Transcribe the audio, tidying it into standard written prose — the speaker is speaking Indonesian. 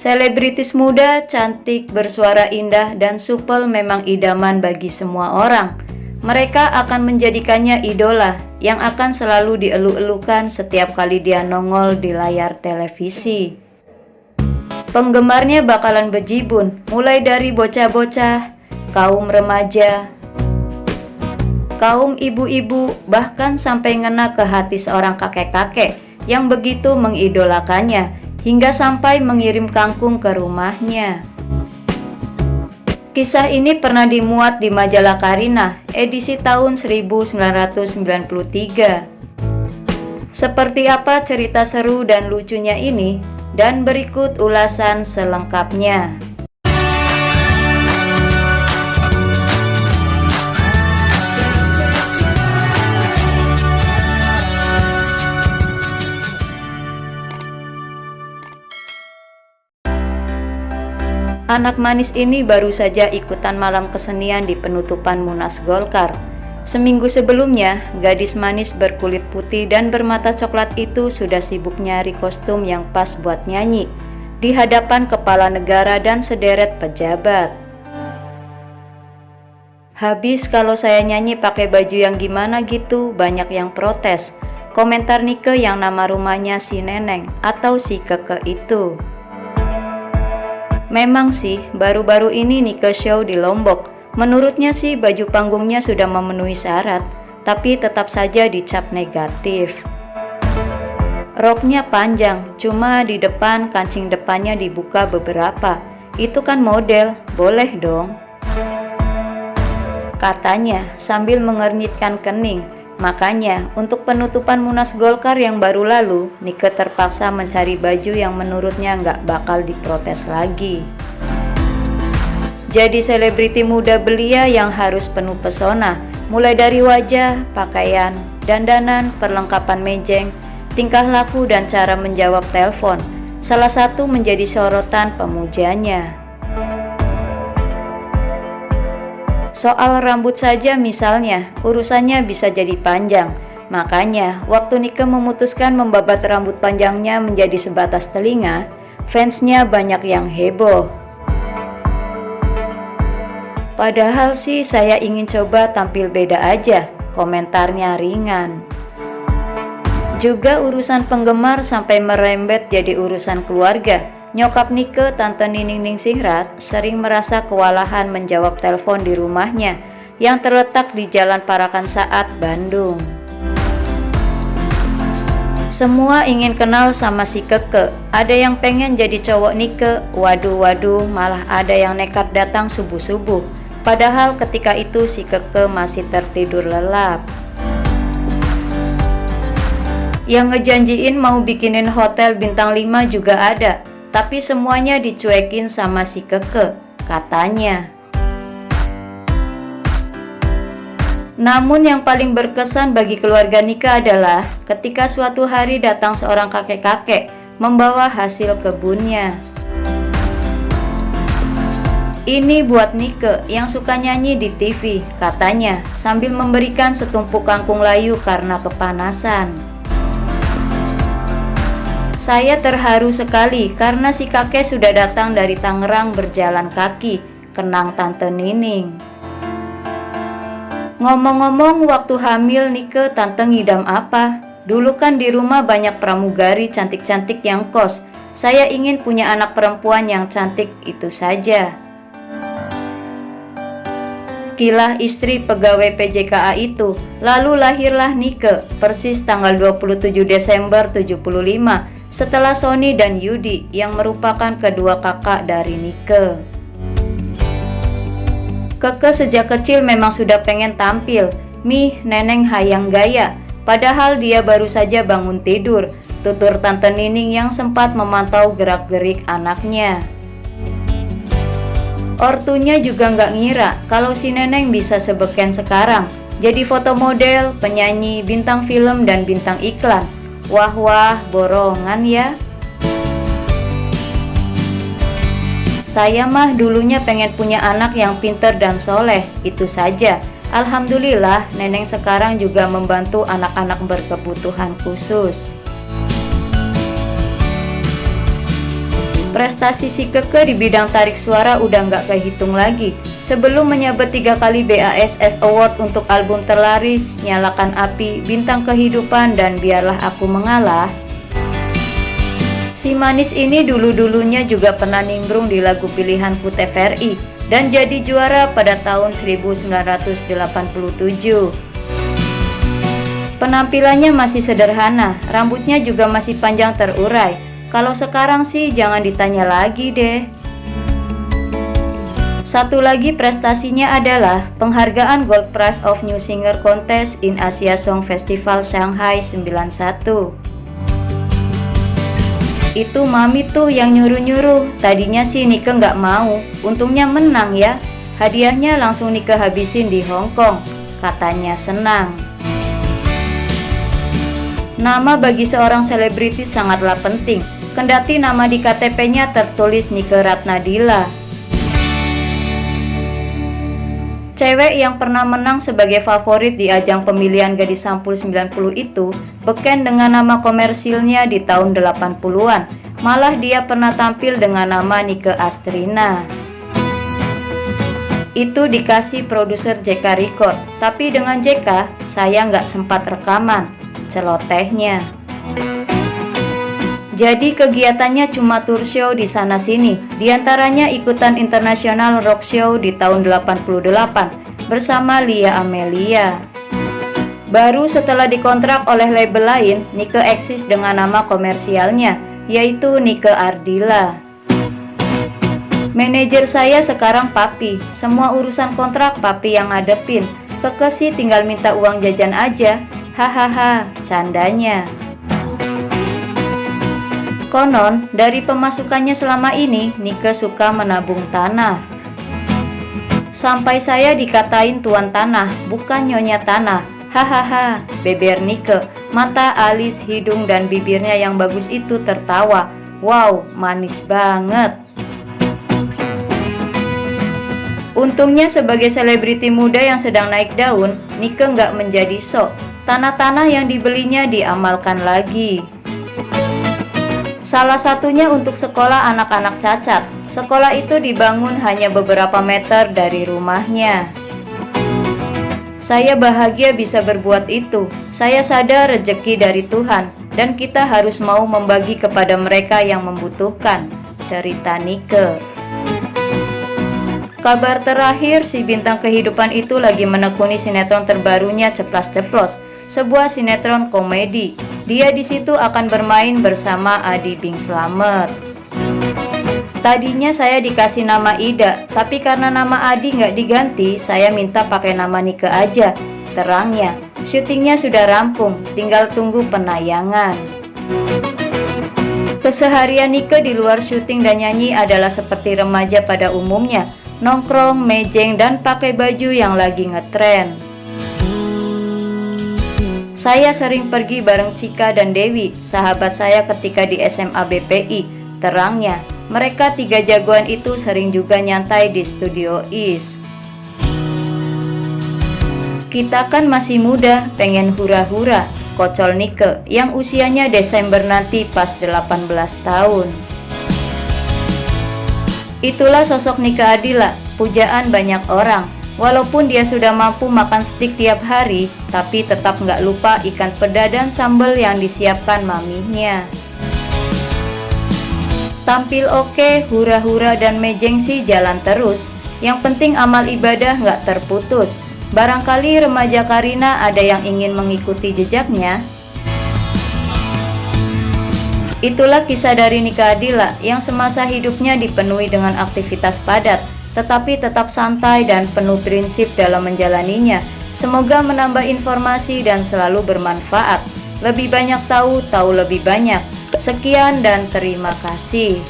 Selebritis muda, cantik, bersuara indah, dan supel memang idaman bagi semua orang. Mereka akan menjadikannya idola yang akan selalu dieluk-elukan setiap kali dia nongol di layar televisi. Penggemarnya bakalan bejibun, mulai dari bocah-bocah, kaum remaja, kaum ibu-ibu, bahkan sampai ngena ke hati seorang kakek-kakek yang begitu mengidolakannya, hingga sampai mengirim kangkung ke rumahnya. Kisah ini pernah dimuat di majalah Karina, edisi tahun 1993. Seperti apa cerita seru dan lucunya ini? Dan berikut ulasan selengkapnya. Anak manis ini baru saja ikutan malam kesenian di penutupan Munas Golkar. Seminggu sebelumnya, gadis manis berkulit putih dan bermata coklat itu sudah sibuk nyari kostum yang pas buat nyanyi di hadapan kepala negara dan sederet pejabat. Habis kalau saya nyanyi pakai baju yang gimana gitu, banyak yang protes. Komentar Nike yang nama rumahnya si Neneng atau si Keke itu. Memang sih, baru-baru ini Nike show di Lombok. Menurutnya sih baju panggungnya sudah memenuhi syarat, tapi tetap saja dicap negatif. Roknya panjang, cuma di depan kancing depannya dibuka beberapa. Itu kan model, boleh dong, katanya sambil mengernyitkan kening. Makanya untuk penutupan Munas Golkar yang baru lalu, Nike terpaksa mencari baju yang menurutnya nggak bakal diprotes lagi. Jadi selebriti muda belia yang harus penuh pesona, mulai dari wajah, pakaian, dandanan, perlengkapan mejeng, tingkah laku dan cara menjawab telepon. Salah satu menjadi sorotan pemujanya. Soal rambut saja misalnya, urusannya bisa jadi panjang. Makanya, waktu Nike memutuskan membabat rambut panjangnya menjadi sebatas telinga, fansnya banyak yang heboh. Padahal sih saya ingin coba tampil beda aja, komentarnya ringan. Juga urusan penggemar sampai merembet jadi urusan keluarga. Nyokap Nike, Tante Nining Ningsihrat, sering merasa kewalahan menjawab telepon di rumahnya yang terletak di Jalan Parakan Saat, Bandung. Semua ingin kenal sama si Keke. Ada yang pengen jadi cowok Nike, waduh, malah ada yang nekat datang subuh-subuh. Padahal ketika itu si Keke masih tertidur lelap. Yang ngejanjiin mau bikinin hotel bintang 5 juga ada, tapi semuanya dicuekin sama si Keke, katanya. Namun yang paling berkesan bagi keluarga Nike adalah ketika suatu hari datang seorang kakek-kakek membawa hasil kebunnya. Ini buat Nike yang suka nyanyi di TV, katanya, sambil memberikan setumpuk kangkung layu karena kepanasan. Saya terharu sekali karena si kakek sudah datang dari Tangerang berjalan kaki, kenang Tante Nining. Ngomong-ngomong, waktu hamil Nike Tante ngidam apa? Dulu kan di rumah banyak pramugari cantik-cantik yang kos. Saya ingin punya anak perempuan yang cantik, itu saja. Kilah istri pegawai PJKA itu, lalu lahirlah Nike, persis tanggal 27 Desember 75, setelah Sony dan Yudi yang merupakan kedua kakak dari Nike. Keke sejak kecil memang sudah pengen tampil, "Mih, Neneng hayang gaya," padahal dia baru saja bangun tidur, tutur Tante Nining yang sempat memantau gerak-gerik anaknya. Ortunya juga nggak ngira kalau si Neneng bisa sebeken sekarang, jadi foto model, penyanyi, bintang film, dan bintang iklan. Wah, borongan ya. Saya mah dulunya pengen punya anak yang pinter dan soleh, itu saja. Alhamdulillah, Neneng sekarang juga membantu anak-anak berkebutuhan khusus. Prestasi si Keke di bidang tarik suara udah nggak kehitung lagi. Sebelum menyabet 3 kali BASF Award untuk album terlaris, Nyalakan Api, Bintang Kehidupan, dan Biarlah Aku Mengalah, si manis ini dulu-dulunya juga pernah nimbrung di lagu pilihanku TVRI dan jadi juara pada tahun 1987. Penampilannya masih sederhana, rambutnya juga masih panjang terurai. Kalau sekarang sih jangan ditanya lagi deh. Satu lagi prestasinya adalah penghargaan Gold Prize of New Singer Contest in Asia Song Festival Shanghai 91. Itu mami tuh yang nyuruh-nyuruh. Tadinya sih Nike nggak mau, untungnya menang ya. Hadiahnya langsung Nike habisin di Hong Kong. Katanya senang. Nama bagi seorang selebriti sangatlah penting. Kendati nama di KTP-nya tertulis Nike Ratnadila. Cewek yang pernah menang sebagai favorit di ajang pemilihan Gadis Sampul 90 itu beken dengan nama komersilnya di tahun 80-an. Malah dia pernah tampil dengan nama Nike Astrina. Itu dikasih produser JK Record, tapi dengan JK saya nggak sempat rekaman. Celotehnya. Jadi kegiatannya cuma tour show di sana sini, diantaranya ikutan International Rock Show di tahun 88 bersama Lia Amelia. Baru setelah dikontrak oleh label lain, Nike eksis dengan nama komersialnya, yaitu Nike Ardila. Manajer saya sekarang Papi, semua urusan kontrak Papi yang ngadepin. Keke sih tinggal minta uang jajan aja, hahaha, candanya. Konon, dari pemasukannya selama ini, Nike suka menabung tanah. Sampai saya dikatain tuan tanah, bukan nyonya tanah. Hahaha, beber Nike. Mata, alis, hidung, dan bibirnya yang bagus itu tertawa. Wow, manis banget. Untungnya sebagai selebriti muda yang sedang naik daun, Nike nggak menjadi sok. Tanah-tanah yang dibelinya diamalkan lagi. Salah satunya untuk sekolah anak-anak cacat. Sekolah itu dibangun hanya beberapa meter dari rumahnya. Saya bahagia bisa berbuat itu. Saya sadar rezeki dari Tuhan, dan kita harus mau membagi kepada mereka yang membutuhkan. Cerita Nike. Kabar terakhir, si bintang kehidupan itu lagi menekuni sinetron terbarunya Ceplas Ceplos, sebuah sinetron komedi. Dia di situ akan bermain bersama Adi Bing Slamet. Tadinya saya dikasih nama Ida, tapi karena nama Adi nggak diganti, saya minta pakai nama Nike aja. Terangnya, syutingnya sudah rampung, tinggal tunggu penayangan. Keseharian Nike di luar syuting dan nyanyi adalah seperti remaja pada umumnya, nongkrong, mejeng, dan pakai baju yang lagi ngetren. Saya sering pergi bareng Cika dan Dewi, sahabat saya ketika di SMA BPI. Terangnya, mereka 3 jagoan itu sering juga nyantai di Studio Is. Kita kan masih muda, pengen hura-hura, kocol Nike yang usianya Desember nanti pas 18 tahun. Itulah sosok Nike Ardila, pujaan banyak orang. Walaupun dia sudah mampu makan steak tiap hari, tapi tetap nggak lupa ikan peda dan sambal yang disiapkan maminya. Tampil oke, hura-hura dan mejeng sih jalan terus. Yang penting amal ibadah nggak terputus. Barangkali remaja Karina ada yang ingin mengikuti jejaknya. Itulah kisah dari Nike Ardila yang semasa hidupnya dipenuhi dengan aktivitas padat, tetapi tetap santai dan penuh prinsip dalam menjalaninya. Semoga menambah informasi dan selalu bermanfaat. Lebih banyak tahu, tahu lebih banyak. Sekian dan terima kasih.